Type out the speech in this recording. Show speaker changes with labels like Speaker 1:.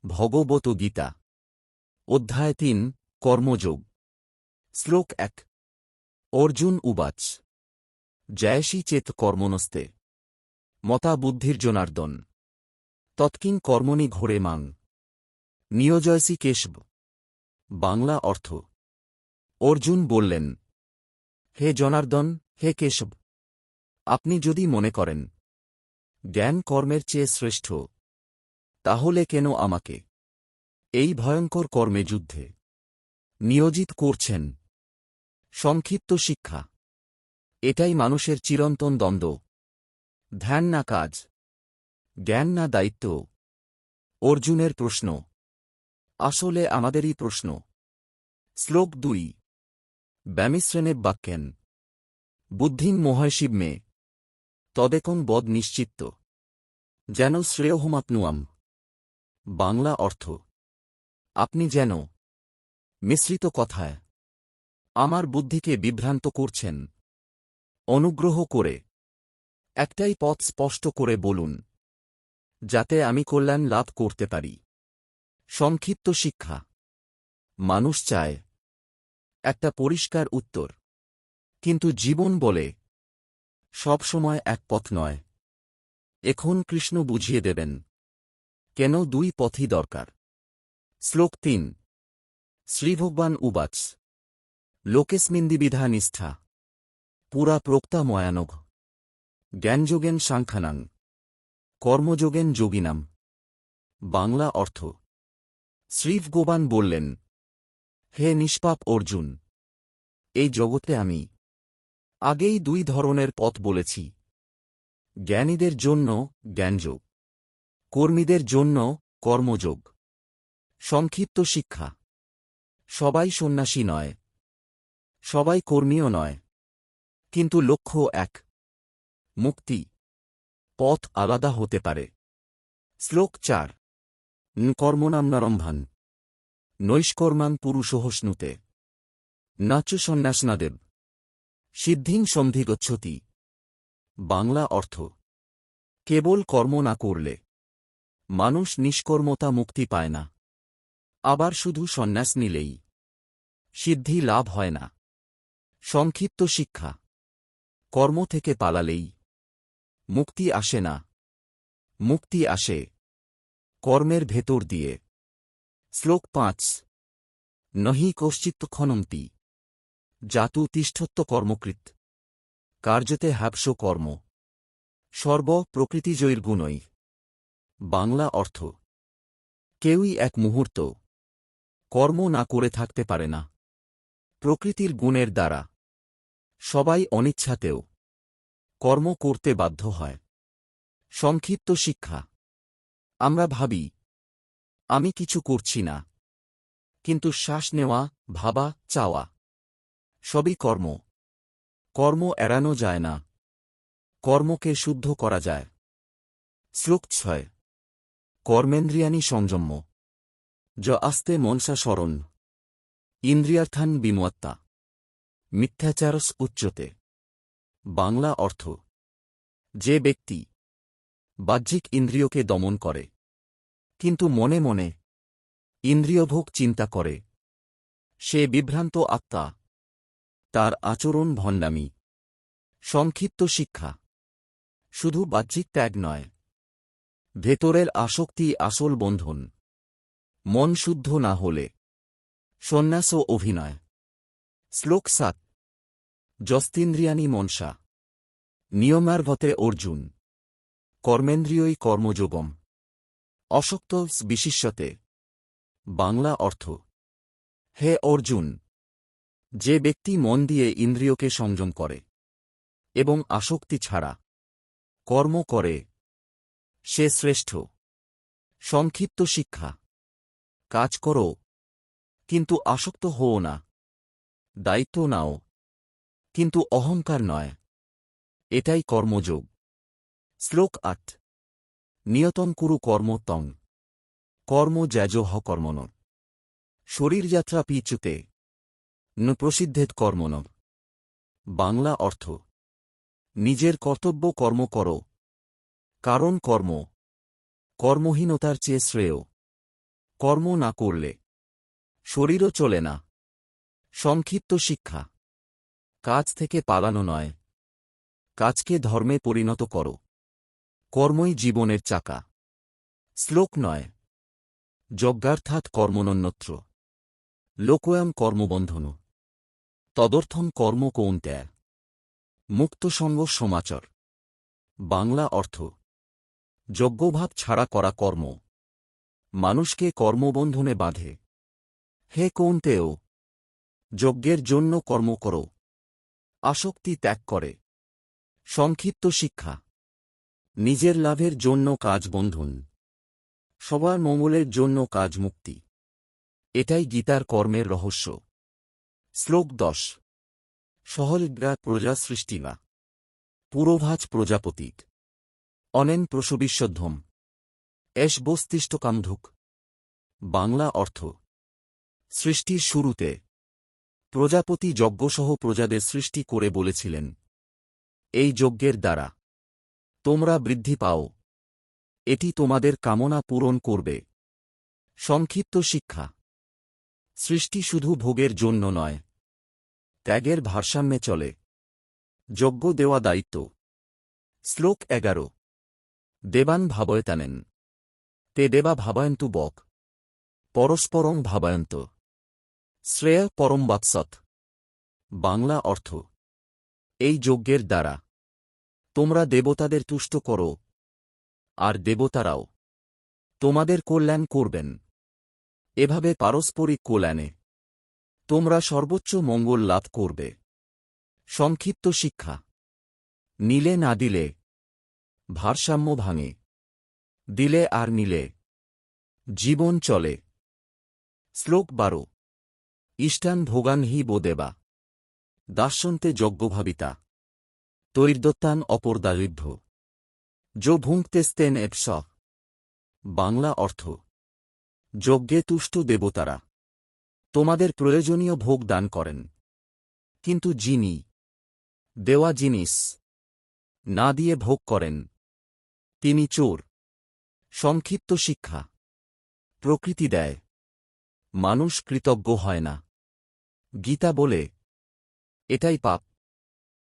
Speaker 1: ভগবত গীতা অধ্যায় ৩ কর্মযোগ শ্লোক ১ অর্জুন উবাচ জয়সি চেত কর্মণস্তে মতা বুদ্ধির্জনার্দন তৎকিং কর্মণি ঘোরে মাং নিয়োজয়সি কেশব। বাংলা অর্থ অর্জুন বললেন, হে জনার্দন, হে কেশব, আপনি যদি মনে করেন জ্ঞান কর্মের চেয়ে শ্রেষ্ঠ, তাহলে কেন আমাকে এই ভয়ঙ্কর কর্মে যুদ্ধে নিয়োজিত করছেন? সংক্ষিপ্ত শিক্ষা: এটাই মানুষের চিরন্তন দ্বন্দ্ব, ধ্যান না কাজ, জ্ঞান না দায়িত্ব। অর্জুনের প্রশ্ন আসলে আমাদেরই প্রশ্ন। শ্লোক ২ ব্যামিশ্রেণে বাক্যেন বুদ্ধিং মোহয়সীব মে তদেকং বদ নিশ্চিত্ত যেন শ্রেয়হমাপ্নুয়াম। বাংলা অর্থ আপনি যেন মিশ্রিত কথায় আমার বুদ্ধিকে বিভ্রান্ত করছেন। অনুগ্রহ করে একটাই পথ স্পষ্ট করে বলুন, যাতে আমি কল্যাণ লাভ করতে পারি। সংক্ষিপ্ত শিক্ষা: মানুষ চায় একটা পরিষ্কার উত্তর, কিন্তু জীবন বলে সব সময় এক পথ নয়। এখন কৃষ্ণ বুঝিয়ে দেবেন কেন দুই পথই দরকার। শ্লোক ৩ শ্রীভগবান উবাচ লোকেস্মিন্দিবিধা নিষ্ঠা পুরা প্রোক্তা ময়ানঘ জ্ঞানযোগেন সাংখ্যানাং কর্মযোগেন যোগিনাম। বাংলা অর্থ শ্রীভগবান বললেন, হে নিষ্পাপ অর্জুন, এই জগতে আমি আগেই দুই ধরনের পথ বলেছি, জ্ঞানীদের জন্য জ্ঞানযোগ, কর্মীদের জন্য কর্মযোগ। সংক্ষিপ্ত শিক্ষা: সবাই সন্ন্যাসী নয়, সবাই কর্মীও নয়, কিন্তু লক্ষ্য এক, মুক্তি। পথ আলাদা হতে পারে। শ্লোক ৪ ন কর্মণাম নরম্ভান নৈষ্কর্মাং পুরুষোহশ্নুতে না চ সন্ন্যাসনাদেব সিদ্ধিং সন্ধিগচ্ছতি। বাংলা অর্থ কেবল কর্ম না করলে মানুষ নিষ্কর্মতা মুক্তি পায় না, আবার শুধু সন্ন্যাস নিলেই সিদ্ধি লাভ হয় না। সংক্ষিপ্ত শিক্ষা: কর্ম থেকে পালালেই মুক্তি আসে না, মুক্তি আসে কর্মের ভেতর দিয়ে। শ্লোক ৫ নহি কশ্চিৎ ক্ষণন্তি জাতু তিষ্ঠত্ব কর্মকৃৎ কার্যতে হ্যাবস কর্ম সর্ব প্রকৃতিজৈর্গুণৈ। বাংলা অর্থ কেউই এক মুহূর্ত কর্ম না করে থাকতে পারে না প্রকৃতির গুণের দ্বারা। সবাই অনিচ্ছাতেও কর্ম করতে বাধ্য হয়। সংক্ষিপ্ত শিক্ষা: আমরা ভাবি আমি কিছু করছি না, কিন্তু শ্বাস নেওয়া, ভাবা, চাওয়া সবই কর্ম। কর্ম এড়ানো যায় না, কর্মকে শুদ্ধ করা যায়। শ্লোক ৬ কর্মেন্দ্রিয়াণি সংযম্য য আস্তে মনসা শরণ ইন্দ্রিয়ার্থান বিমত্তা মিথ্যাচারস উচ্যতে। বাংলা অর্থ যে ব্যক্তি বাহ্যিক ইন্দ্রিয়কে দমন করে কিন্তু মনে মনে ইন্দ্রিয়ভোগ চিন্তা করে, সে বিভ্রান্ত আত্মা, তার আচরণ ভণ্ডামি। সংক্ষিপ্ত শিক্ষা: শুধু বাহ্যিক ত্যাগ নয়, ভেতরের আসক্তি আসল বন্ধন। মন শুদ্ধ না হলে সন্ন্যাস ও অভিনয়। শ্লোক ৭ যস্তিন্দ্রিয়াণি মনসা নিয়মার্ভতে অর্জুন কর্মেন্দ্রিয়ই কর্মযোগম অশক্ত বিশিষ্যতে। বাংলা অর্থ হে অর্জুন, যে ব্যক্তি মন দিয়ে ইন্দ্রিয়কে সংযম করে এবং আসক্তি ছাড়া কর্ম করে, সে শ্রেষ্ঠ। সংক্ষিপ্ত শিক্ষা: কাজ করো, কিন্তু আসক্ত হও না। দায়িত্ব নাও, কিন্তু অহংকার নয়। এটাই কর্মযোগ। শ্লোক ৮ নিয়তং কুরু কর্ম তং কর্ম জ্যাজো হ কর্মণ শরীরযাত্রা পিচুতে ন প্রসিদ্ধেত কর্মণ। বাংলা অর্থ নিজের কর্তব্য কর্ম করো, কারণ কর্মহীনতার চেয়ে শ্রেয়। কর্ম না করলে শরীরও চলে না। সংক্ষিপ্ত শিক্ষা। কাজ থেকে পালানো নয়, কাজকে ধর্মে পরিণত করো। কর্মই জীবনের চাকা। শ্লোক নয়। যজ্ঞার্থাৎ কর্মণন্যত্র লোকোয়ং কর্মবন্ধনু তদর্থম কর্ম কৌন্তেয়। মুক্তসঙ্গ সমাচার। বাংলা অর্থ: যজ্ঞভাব ছাড়া করা কর্ম মানুষকে কর্মবন্ধনে বাঁধে। হে কৌন্তেয়, যজ্ঞের জন্য কর্ম করো, আসক্তি ত্যাগ করে। সংক্ষিপ্ত শিক্ষা। নিজের লাভের জন্য কাজ বন্ধন, সবার মঙ্গলের জন্য কাজ মুক্তি। এটাই গীতার কর্মের রহস্য। শ্লোক 10। সহলগ্রা প্রজা সৃষ্টিবা পুরোভাজ প্রজাপতিক অনেন প্রসবিষ্যধ্বম এষ বস্তিষ্ঠকান্ধুক। বাংলা অর্থ: সৃষ্টির শুরুতে প্রজাপতি যজ্ঞসহ প্রজাদের সৃষ্টি করে বলেছিলেন, এই যজ্ঞের দ্বারা তোমরা বৃদ্ধি পাও, এটি তোমাদের কামনা পূরণ করবে। সংক্ষিপ্ত শিক্ষা। সৃষ্টি শুধু ভোগের জন্য নয়, ত্যাগের ভারসাম্যে চলে। যজ্ঞ দেওয়া দায়িত্ব। শ্লোক 11। দেবান ভাবয়তানেন তে দেবা ভাবয়ন্তু বক পরস্পরং ভাবয়ন্ত শ্রেয় পরম বাৎসৎ। বাংলা অর্থ: এই যজ্ঞের দ্বারা তোমরা দেবতাদের তুষ্ট করো, আর দেবতারাও তোমাদের কল্যাণ করবেন। এভাবে পারস্পরিক কল্যাণে তোমরা সর্বোচ্চ মঙ্গল লাভ করবে। সংক্ষিপ্ত শিক্ষা। নিলে না দিলে ভারসাম্য ভাঙে, দিলে আর নিলে জীবন চলে। শ্লোক 12। ইষ্টান ভোগান হি বো দেবা দাস্যন্তে যজ্ঞভাবিতা তৈর্দত্তান অপরদারিভ্য যো ভুঙ্ক্তেস্তেন এপস। বাংলা অর্থ: যজ্ঞে তুষ্ট দেবতারা তোমাদের প্রয়োজনীয় ভোগ দান করেন, কিন্তু যিনি দেওয়া জিনিস না দিয়ে ভোগ করেন তিনি চোর। সংক্ষিপ্ত শিক্ষা। প্রকৃতি দেয়, মানুষ কৃতজ্ঞ হয় না। গীতা বলে, এটাই পাপ।